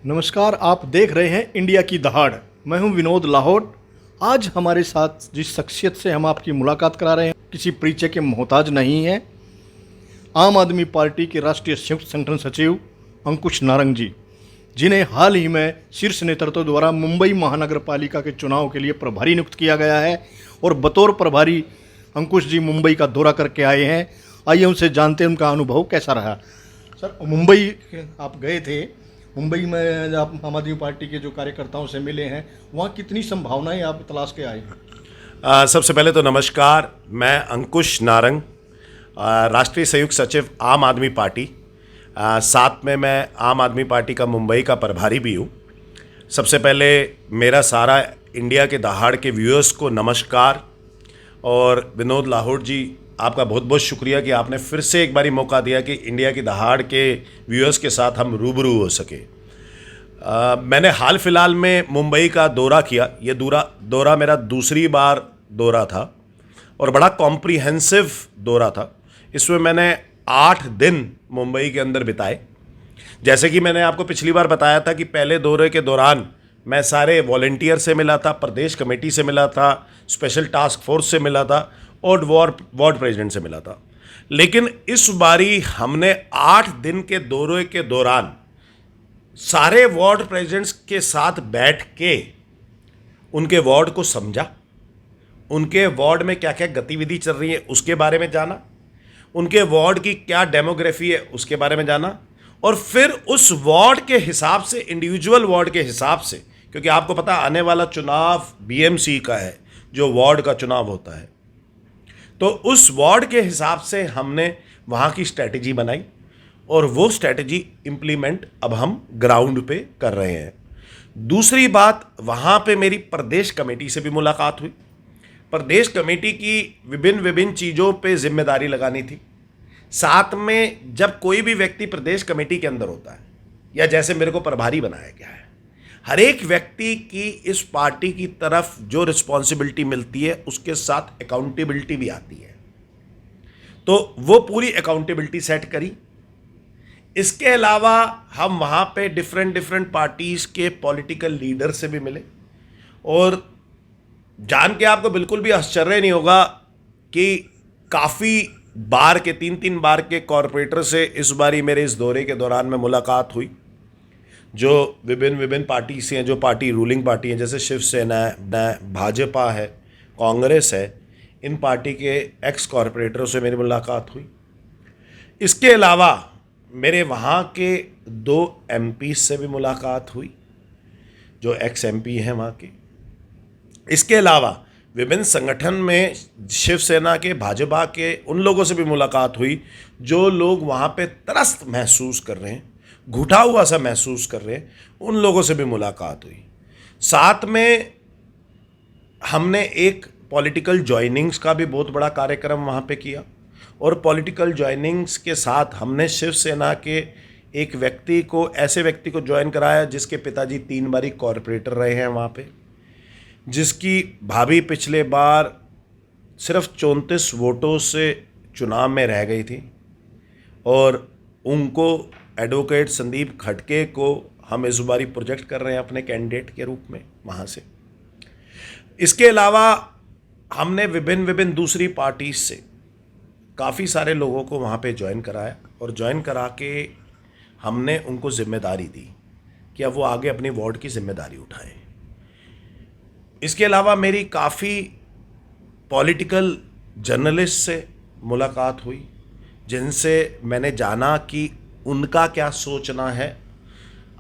नमस्कार, आप देख रहे हैं इंडिया की दहाड़। मैं हूं विनोद लाहौट। आज हमारे साथ जिस शख्सियत से हम आपकी मुलाकात करा रहे हैं किसी परिचय के मोहताज नहीं है। आम आदमी पार्टी के राष्ट्रीय संयुक्त संगठन सचिव अंकुश नारंग जी, जिन्हें हाल ही में शीर्ष नेतृत्व द्वारा मुंबई महानगर पालिका के चुनाव के लिए प्रभारी नियुक्त किया गया है और बतौर प्रभारी अंकुश जी मुंबई का दौरा करके आए हैं। आइए उनसे जानते हैं उनका अनुभव कैसा रहा। सर, मुंबई आप गए थे, मुंबई में आप आम आदमी पार्टी के जो कार्यकर्ताओं से मिले हैं, वहाँ कितनी संभावनाएं आप तलाश के आए हैं? सबसे पहले तो नमस्कार। मैं अंकुश नारंग, राष्ट्रीय संयुक्त सचिव आम आदमी पार्टी, साथ में मैं आम आदमी पार्टी का मुंबई का प्रभारी भी हूँ। सबसे पहले मेरा सारा इंडिया के दहाड़ के व्यूअर्स को नमस्कार। और विनोद लाहौट जी, आपका बहुत बहुत शुक्रिया कि आपने फिर से एक बारी मौका दिया कि इंडिया की दहाड़ के व्यूअर्स के साथ हम रूबरू हो सके। मैंने हाल फिलहाल में मुंबई का दौरा किया। ये दौरा मेरा दूसरी बार दौरा था और बड़ा कॉम्प्रिहेंसिव दौरा था। इसमें मैंने 8 दिन मुंबई के अंदर बिताए। जैसे कि मैंने आपको पिछली बार बताया था कि पहले दौरे के दौरान मैं सारे वॉलंटियर से मिला था, प्रदेश कमेटी से मिला था, स्पेशल टास्क फोर्स से मिला था और वार्ड प्रेसिडेंट से मिला था। लेकिन इस बारी हमने 8 दिन के दौरे के दौरान सारे वार्ड प्रेसिडेंट्स के साथ बैठ के उनके वार्ड को समझा, उनके वार्ड में क्या क्या गतिविधि चल रही है उसके बारे में जाना, उनके वार्ड की क्या डेमोग्राफी है उसके बारे में जाना, और फिर उस वार्ड के हिसाब से, इंडिविजुअल वार्ड के हिसाब से, क्योंकि आपको पता आने वाला चुनाव बीएमसी का है, जो वार्ड का चुनाव होता है, तो उस वार्ड के हिसाब से हमने वहाँ की स्ट्रैटेजी बनाई और वो स्ट्रैटेजी इम्प्लीमेंट अब हम ग्राउंड पे कर रहे हैं। दूसरी बात, वहाँ पे मेरी प्रदेश कमेटी से भी मुलाकात हुई। प्रदेश कमेटी की विभिन्न चीज़ों पे जिम्मेदारी लगानी थी। साथ में जब कोई भी व्यक्ति प्रदेश कमेटी के अंदर होता है या जैसे मेरे को प्रभारी बनाया गया है, हर एक व्यक्ति की इस पार्टी की तरफ जो रिस्पॉन्सिबिलिटी मिलती है उसके साथ अकाउंटेबिलिटी भी आती है। तो वो पूरी अकाउंटेबिलिटी सेट करी। इसके अलावा हम वहाँ पे डिफरेंट पार्टीज़ के पॉलिटिकल लीडर से भी मिले और जान के आपको बिल्कुल भी आश्चर्य नहीं होगा कि काफ़ी बार के 3 बार के कॉरपोरेटर से इस बारी मेरे इस दौरे के दौरान में मुलाकात हुई, जो विभिन्न पार्टी से हैं, जो पार्टी रूलिंग पार्टी हैं, जैसे शिवसेना है, भाजपा है, कांग्रेस है। इन पार्टी के एक्स कॉरपोरेटरों से मेरी मुलाकात हुई। इसके अलावा मेरे वहाँ के 2 एमपी से भी मुलाकात हुई, जो एक्स एमपी हैं वहाँ के। इसके अलावा विभिन्न संगठन में शिवसेना के, भाजपा के उन लोगों से भी मुलाकात हुई जो लोग वहाँ पे त्रस्त महसूस कर रहे हैं, घुटा हुआ सा महसूस कर रहे हैं, उन लोगों से भी मुलाकात हुई। साथ में हमने एक पॉलिटिकल जॉइनिंग्स का भी बहुत बड़ा कार्यक्रम वहाँ पे किया और पॉलिटिकल जॉइनिंग्स के साथ हमने शिवसेना के एक व्यक्ति को, ऐसे व्यक्ति को ज्वाइन कराया जिसके पिताजी 3 बारी कॉरपोरेटर रहे हैं वहाँ पे, जिसकी भाभी पिछले बार सिर्फ 34 वोटों से चुनाव में रह गई थी और उनको, एडवोकेट संदीप खटके को, हम इस बारी प्रोजेक्ट कर रहे हैं अपने कैंडिडेट के रूप में वहाँ से। इसके अलावा हमने विभिन्न दूसरी पार्टी से काफ़ी सारे लोगों को वहाँ पे ज्वाइन कराया और ज्वाइन करा के हमने उनको जिम्मेदारी दी कि अब वो आगे अपनी वार्ड की जिम्मेदारी उठाएं। इसके अलावा मेरी काफ़ी पॉलिटिकल जर्नलिस्ट से मुलाकात हुई जिनसे मैंने जाना कि उनका क्या सोचना है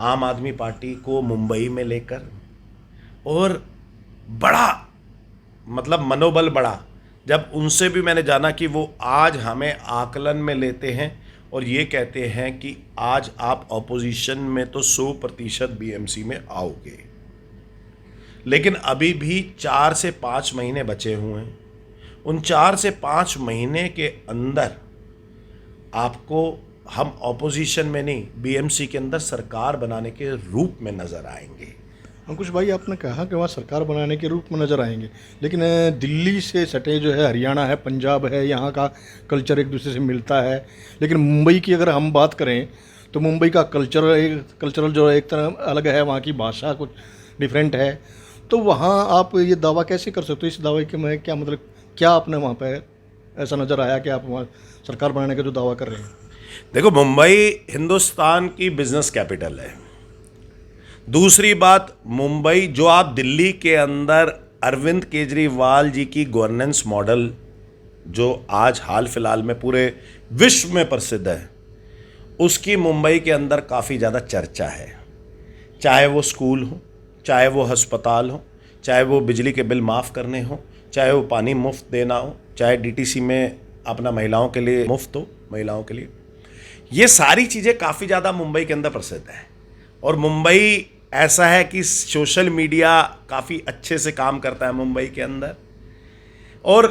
आम आदमी पार्टी को मुंबई में लेकर, और बड़ा मतलब मनोबल बढ़ा जब उनसे भी मैंने जाना कि वो आज हमें आकलन में लेते हैं और ये कहते हैं कि आज आप ऑपोजिशन में तो 100% बीएमसी में आओगे, लेकिन अभी भी 4 से 5 महीने बचे हुए हैं। उन 4 से 5 महीने के अंदर आपको हम ऑपोजिशन में नहीं, बीएमसी के अंदर सरकार बनाने के रूप में नज़र आएंगे। अंकुश भाई, आपने कहा कि वहाँ सरकार बनाने के रूप में नज़र आएंगे, लेकिन दिल्ली से सटे जो है, हरियाणा है, पंजाब है, यहाँ का कल्चर एक दूसरे से मिलता है। लेकिन मुंबई की अगर हम बात करें तो मुंबई का कल्चरल जो एक तरह अलग है, वहाँ की भाषा कुछ डिफरेंट है, तो वहाँ आप ये दावा कैसे कर सकते हो? इस दावे के में क्या मतलब, क्या आपने वहाँ पे ऐसा नज़र आया कि आप वहाँ सरकार बनाने का जो दावा कर रहे हैं? देखो, मुंबई हिंदुस्तान की बिजनेस कैपिटल है। दूसरी बात, मुंबई जो आप दिल्ली के अंदर अरविंद केजरीवाल जी की गवर्नेंस मॉडल जो आज हाल फिलहाल में पूरे विश्व में प्रसिद्ध है, उसकी मुंबई के अंदर काफ़ी ज़्यादा चर्चा है। चाहे वो स्कूल हो, चाहे वो अस्पताल हो, चाहे वो बिजली के बिल माफ़ करने हो, चाहे वो पानी मुफ्त देना हो, चाहे डीटीसी में अपना महिलाओं के लिए मुफ्त हो, महिलाओं के लिए, ये सारी चीज़ें काफ़ी ज़्यादा मुंबई के अंदर प्रसिद्ध है। और मुंबई ऐसा है कि सोशल मीडिया काफ़ी अच्छे से काम करता है मुंबई के अंदर। और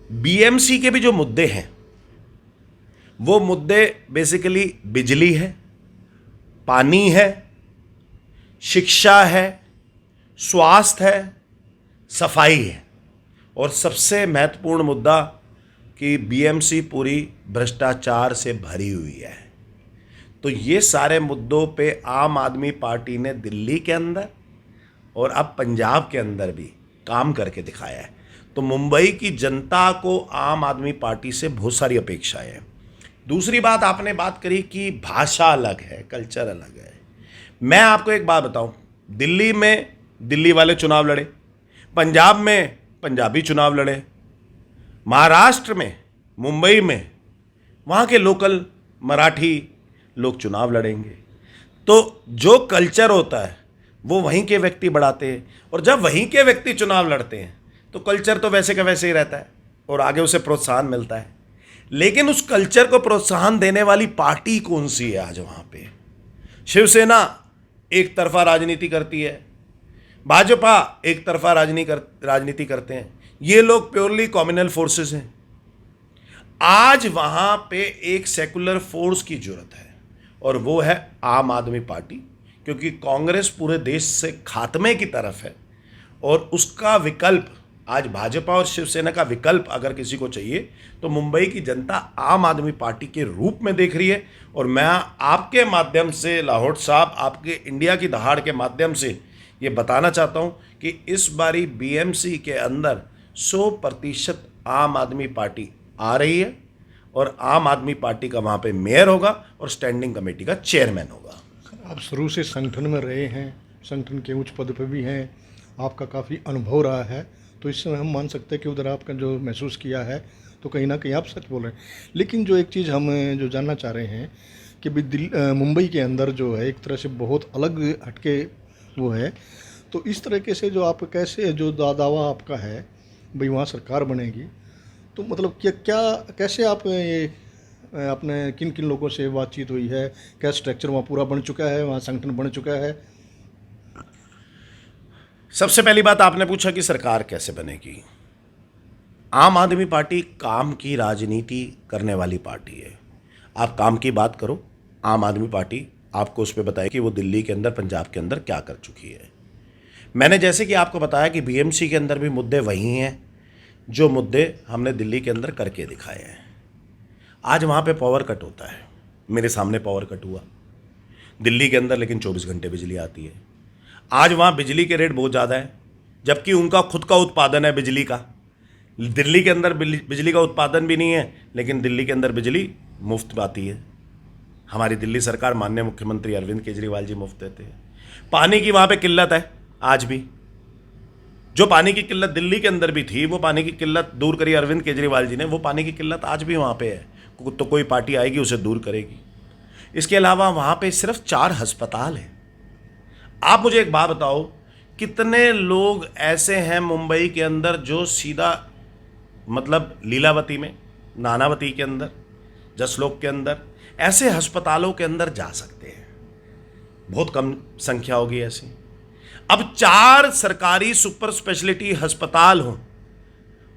बीएमसी के भी जो मुद्दे हैं, वो मुद्दे बेसिकली बिजली है, पानी है, शिक्षा है, स्वास्थ्य है, सफाई है, और सबसे महत्वपूर्ण मुद्दा कि बीएमसी पूरी भ्रष्टाचार से भरी हुई है। तो ये सारे मुद्दों पे आम आदमी पार्टी ने दिल्ली के अंदर और अब पंजाब के अंदर भी काम करके दिखाया है। तो मुंबई की जनता को आम आदमी पार्टी से बहुत सारी अपेक्षाएं हैं। दूसरी बात, आपने बात करी कि भाषा अलग है, कल्चर अलग है। मैं आपको एक बात बताऊं, दिल्ली में दिल्ली वाले चुनाव लड़े, पंजाब में पंजाबी चुनाव लड़े, महाराष्ट्र में, मुंबई में वहाँ के लोकल मराठी लोग चुनाव लड़ेंगे। तो जो कल्चर होता है वो वहीं के व्यक्ति बढ़ाते हैं, और जब वहीं के व्यक्ति चुनाव लड़ते हैं तो कल्चर तो वैसे का वैसे ही रहता है और आगे उसे प्रोत्साहन मिलता है। लेकिन उस कल्चर को प्रोत्साहन देने वाली पार्टी कौन सी है आज वहाँ पे? शिवसेना एक तरफा राजनीति करती है, भाजपा एक तरफा राजनीति करते हैं। ये लोग प्योरली कम्युनल फोर्सेस हैं। आज वहाँ पे एक सेकुलर फोर्स की जरूरत है, और वो है आम आदमी पार्टी, क्योंकि कांग्रेस पूरे देश से खात्मे की तरफ है, और उसका विकल्प आज भाजपा और शिवसेना का विकल्प अगर किसी को चाहिए तो मुंबई की जनता आम आदमी पार्टी के रूप में देख रही है। और मैं आपके माध्यम से, लाहौट साहब, आपके इंडिया की दहाड़ के माध्यम से ये बताना चाहता हूँ कि इस बारी बीएमसी के अंदर 100% आम आदमी पार्टी आ रही है, और आम आदमी पार्टी का वहाँ पे मेयर होगा और स्टैंडिंग कमेटी का चेयरमैन होगा। आप शुरू से संगठन में रहे हैं, संगठन के उच्च पद पर भी हैं, आपका काफ़ी अनुभव रहा है, तो इससे हम मान सकते हैं कि उधर आपका जो महसूस किया है तो कहीं ना कहीं आप सच बोल रहे हैं। लेकिन जो एक चीज़ हम जो जानना चाह रहे हैं कि भी मुंबई के अंदर जो है एक तरह से बहुत अलग हटके वो है, तो इस तरीके से जो आप कैसे जो दावा आपका है भाई वहाँ सरकार बनेगी, तो मतलब क्या कैसे आप ये आपने किन किन लोगों से बातचीत हुई है, क्या स्ट्रक्चर वहाँ पूरा बन चुका है, वहाँ संगठन बन चुका है? सबसे पहली बात, आपने पूछा कि सरकार कैसे बनेगी। आम आदमी पार्टी काम की राजनीति करने वाली पार्टी है। आप काम की बात करो, आम आदमी पार्टी आपको उस पर बताए कि वो दिल्ली के अंदर, पंजाब के अंदर क्या कर चुकी है। मैंने जैसे कि आपको बताया कि बीएमसी के अंदर भी मुद्दे वही हैं जो मुद्दे हमने दिल्ली के अंदर करके दिखाए हैं। आज वहाँ पे पावर कट होता है, मेरे सामने पावर कट हुआ दिल्ली के अंदर, लेकिन 24 घंटे बिजली आती है। आज वहाँ बिजली के रेट बहुत ज़्यादा है, जबकि उनका खुद का उत्पादन है बिजली का। दिल्ली के अंदर बिजली का उत्पादन भी नहीं है, लेकिन दिल्ली के अंदर बिजली मुफ्त आती है। हमारी दिल्ली सरकार, माननीय मुख्यमंत्री अरविंद केजरीवाल जी मुफ्त देते हैं। पानी की वहाँ पे किल्लत है आज भी। जो पानी की किल्लत दिल्ली के अंदर भी थी, वो पानी की किल्लत दूर करी अरविंद केजरीवाल जी ने। वो पानी की किल्लत आज भी वहाँ पे है, तो कोई पार्टी आएगी उसे दूर करेगी। इसके अलावा वहाँ पे सिर्फ 4 अस्पताल हैं। आप मुझे एक बात बताओ, कितने लोग ऐसे हैं मुंबई के अंदर जो सीधा मतलब लीलावती में, नानावती के अंदर, जसलोक के अंदर, ऐसे अस्पतालों के अंदर जा सकते हैं? बहुत कम संख्या होगी ऐसी। अब 4 सरकारी सुपर स्पेशलिटी अस्पताल हों,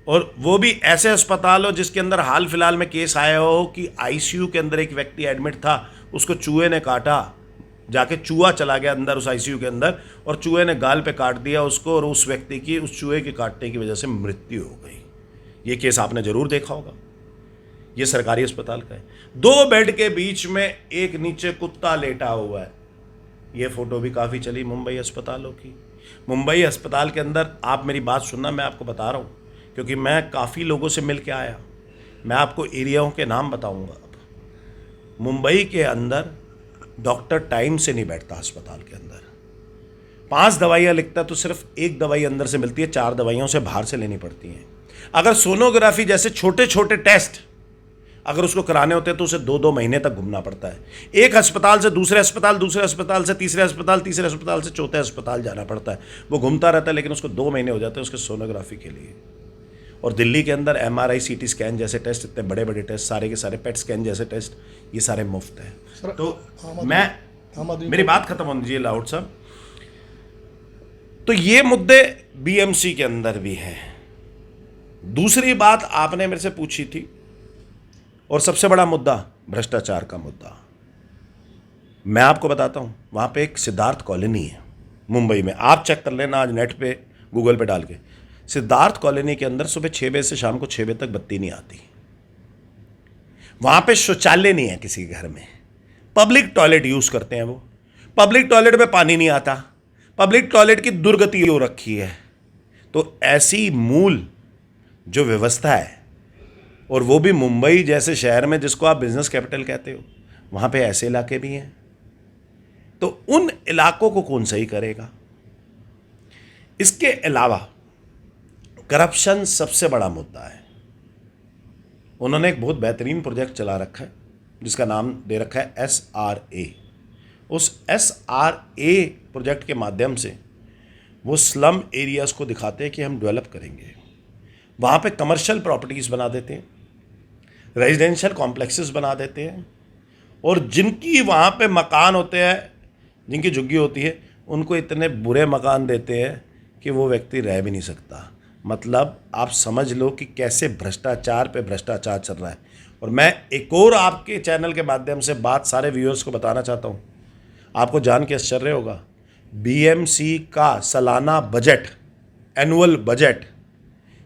और वो भी ऐसे अस्पताल हो जिसके अंदर हाल फिलहाल में केस आया हो कि आईसीयू के अंदर एक व्यक्ति एडमिट था, उसको चूहे ने काटा, जाके चूहा चला गया अंदर उस आईसीयू के अंदर, और चूहे ने गाल पे काट दिया उसको, और उस व्यक्ति की उस चूहे के काटने की वजह से मृत्यु हो गई। ये केस आपने जरूर देखा होगा। ये सरकारी अस्पताल का है। 2 बेड के बीच में एक नीचे कुत्ता लेटा हुआ है। ये फोटो भी काफ़ी चली मुंबई अस्पतालों की। मुंबई अस्पताल के अंदर, आप मेरी बात सुनना, मैं आपको बता रहा हूँ क्योंकि मैं काफ़ी लोगों से मिल के आया। मैं आपको एरियाओं के नाम बताऊँगा। अब मुंबई के अंदर डॉक्टर टाइम से नहीं बैठता अस्पताल के अंदर। 5 दवाइयाँ लिखता तो सिर्फ 1 दवाई अंदर से मिलती है, 4 दवाइयों से बाहर से लेनी पड़ती हैं। अगर सोनोग्राफी जैसे छोटे छोटे टेस्ट अगर उसको कराने होते हैं तो उसे 2-2 महीने तक घूमना पड़ता है। एक अस्पताल से दूसरे अस्पताल, दूसरे अस्पताल से तीसरे अस्पताल, तीसरे अस्पताल से चौथे अस्पताल जाना पड़ता है। वो घूमता रहता है, लेकिन उसको 2 महीने हो जाते हैं उसके सोनोग्राफी के लिए। और दिल्ली के अंदर MRI CT स्कैन जैसे टेस्ट, इतने बड़े बड़े टेस्ट, सारे के सारे पेट स्कैन जैसे टेस्ट, ये सारे मुफ्त हैं। तो मेरी बात खत्म होनी चाहिए लाहौर साहब। तो ये मुद्दे BMC के अंदर भी हैं। दूसरी बात आपने मेरे से पूछी थी, और सबसे बड़ा मुद्दा भ्रष्टाचार का मुद्दा। मैं आपको बताता हूं, वहां पे एक सिद्धार्थ कॉलोनी है मुंबई में, आप चेक कर लेना आज नेट पे गूगल पे डाल के। सिद्धार्थ कॉलोनी के अंदर सुबह 6 बजे से शाम को 6 बजे तक बत्ती नहीं आती। वहां पे शौचालय नहीं है किसी के घर में, पब्लिक टॉयलेट यूज करते हैं वो। पब्लिक टॉयलेट में पानी नहीं आता, पब्लिक टॉयलेट की दुर्गति हो रखी है। तो ऐसी मूल जो व्यवस्था है, और वो भी मुंबई जैसे शहर में जिसको आप बिजनेस कैपिटल कहते हो, वहां पे ऐसे इलाके भी हैं। तो उन इलाकों को कौन सही करेगा? इसके अलावा करप्शन सबसे बड़ा मुद्दा है। उन्होंने एक बहुत बेहतरीन प्रोजेक्ट चला रखा है जिसका नाम दे रखा है SRA। उस SRA प्रोजेक्ट के माध्यम से वो स्लम एरियाज को दिखाते हैं कि हम डेवलप करेंगे। वहाँ पे कमर्शियल प्रॉपर्टीज़ बना देते हैं, रेजिडेंशियल कॉम्प्लेक्सेस बना देते हैं, और जिनकी वहाँ पे मकान होते हैं, जिनकी झुग्गी होती है, उनको इतने बुरे मकान देते हैं कि वो व्यक्ति रह भी नहीं सकता। मतलब आप समझ लो कि कैसे भ्रष्टाचार पे भ्रष्टाचार चल रहा है। और मैं एक और आपके चैनल के माध्यम से बात सारे व्यूअर्स को बताना चाहता हूँ, आपको जान के आश्चर्य होगा, BMC का सालाना बजट, एनुअल बजट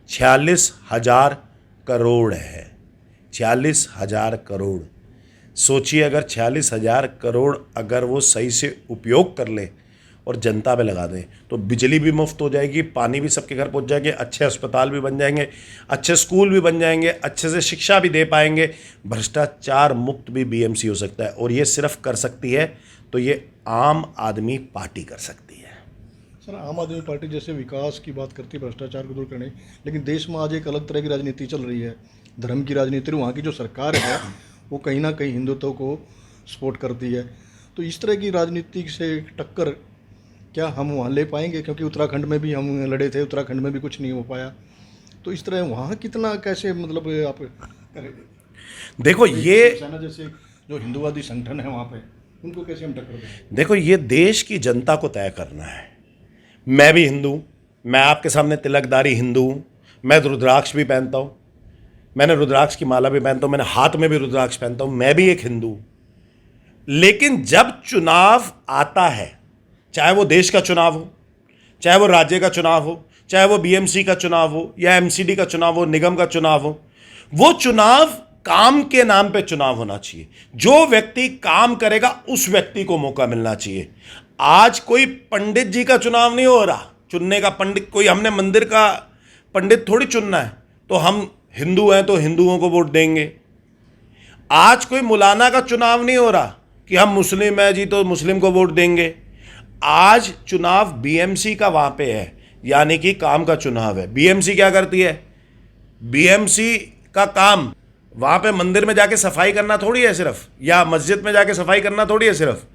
46,000 करोड़ है। 46,000 करोड़। सोचिए अगर 46,000 करोड़ अगर वो सही से उपयोग कर ले और जनता पे लगा दें तो बिजली भी मुफ्त हो जाएगी, पानी भी सबके घर पहुंच जाएंगे, अच्छे अस्पताल भी बन जाएंगे, अच्छे स्कूल भी बन जाएंगे, अच्छे से शिक्षा भी दे पाएंगे, भ्रष्टाचार मुक्त भी BMC हो सकता है। और ये सिर्फ कर सकती है तो ये आम आदमी पार्टी कर सकती है। सर, आम आदमी पार्टी जैसे विकास की बात करती है, भ्रष्टाचार को दूर करने, लेकिन देश में आज एक अलग तरह की राजनीति चल रही है, धर्म की राजनीति। वहाँ की जो सरकार है वो कहीं ना कहीं हिंदुत्व को सपोर्ट करती है। तो इस तरह की राजनीति से टक्कर क्या हम वहाँ ले पाएंगे? क्योंकि उत्तराखंड में भी हम लड़े थे, उत्तराखंड में भी कुछ नहीं हो पाया। तो इस तरह वहाँ कितना कैसे मतलब आप करेंगे? देखो ये सेना जैसे जो हिंदुवादी संगठन है वहाँ पे, उनको कैसे हम टक्कर दें? देखो ये देश की जनता को तय करना है। मैं भी हिंदू हूँ, मैं आपके सामने तिलकदारी हिंदू हूँ, मैं रुद्राक्ष भी पहनता हूँ, मैंने रुद्राक्ष की माला भी पहनता हूँ, मैंने हाथ में भी रुद्राक्ष पहनता हूँ, मैं भी एक हिंदू हूँ। लेकिन जब चुनाव आता है, चाहे वो देश का चुनाव हो, चाहे वो राज्य का चुनाव हो, चाहे वो BMC का चुनाव हो या MCD का चुनाव हो, निगम का चुनाव हो, वो चुनाव काम के नाम पे चुनाव होना चाहिए। जो व्यक्ति काम करेगा उस व्यक्ति को मौका मिलना चाहिए। आज कोई पंडित जी का चुनाव नहीं हो रहा चुनने का। पंडित कोई, हमने मंदिर का पंडित थोड़ी चुनना है तो हम हिंदू हैं तो हिंदुओं को वोट देंगे। आज कोई मौलाना का चुनाव नहीं हो रहा कि हम मुस्लिम हैं जी तो मुस्लिम को वोट देंगे। आज चुनाव BMC का वहां पे है, यानी कि काम का चुनाव है। BMC क्या करती है? BMC का काम वहां पे मंदिर में जाके सफाई करना थोड़ी है सिर्फ, या मस्जिद में जाके सफाई करना थोड़ी है सिर्फ।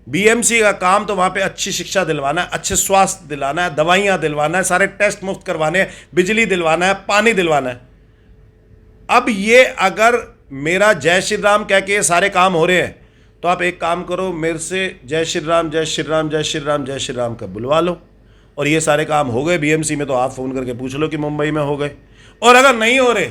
BMC का काम तो वहां पे अच्छी शिक्षा दिलवाना है, अच्छे स्वास्थ्य दिलाना है, दवाइयां दिलवाना है, सारे टेस्ट मुफ्त करवाने हैं, बिजली दिलवाना है, पानी दिलवाना है। अब ये अगर मेरा जय श्री राम कह के ये सारे काम हो रहे हैं तो आप एक काम करो, मेरे से जय श्री राम जय श्री राम जय श्री राम जय श्री राम का बुलवा लो और ये सारे काम हो गए BMC में। तो आप फोन करके पूछ लो कि मुंबई में हो गए। और अगर नहीं हो रहे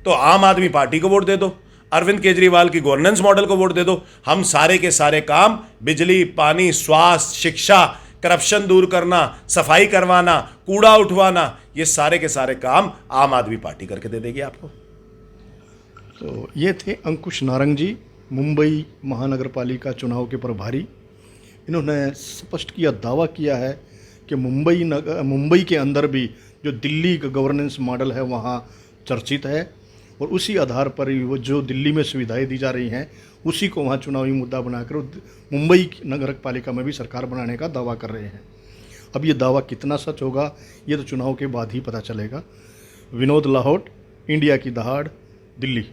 तो आम आदमी पार्टी को वोट दे दो, अरविंद केजरीवाल की गवर्नेंस मॉडल को वोट दे दो। हम सारे के सारे काम, बिजली, पानी, स्वास्थ्य, शिक्षा, करप्शन दूर करना, सफाई करवाना, कूड़ा उठवाना, ये सारे के सारे काम आम आदमी पार्टी करके दे देगी आपको। तो ये थे अंकुश नारंग जी, मुंबई महानगर पालिका चुनाव के प्रभारी। इन्होंने स्पष्ट किया, दावा किया है कि मुंबई के अंदर भी जो दिल्ली का गवर्नेंस मॉडल है वहाँ चर्चित है, और उसी आधार पर ही वो जो दिल्ली में सुविधाएं दी जा रही हैं उसी को वहाँ चुनावी मुद्दा बनाकर मुंबई नगर पालिका में भी सरकार बनाने का दावा कर रहे हैं। अब ये दावा कितना सच होगा ये तो चुनाव के बाद ही पता चलेगा। विनोद लाहौट, इंडिया की दहाड़, दिल्ली।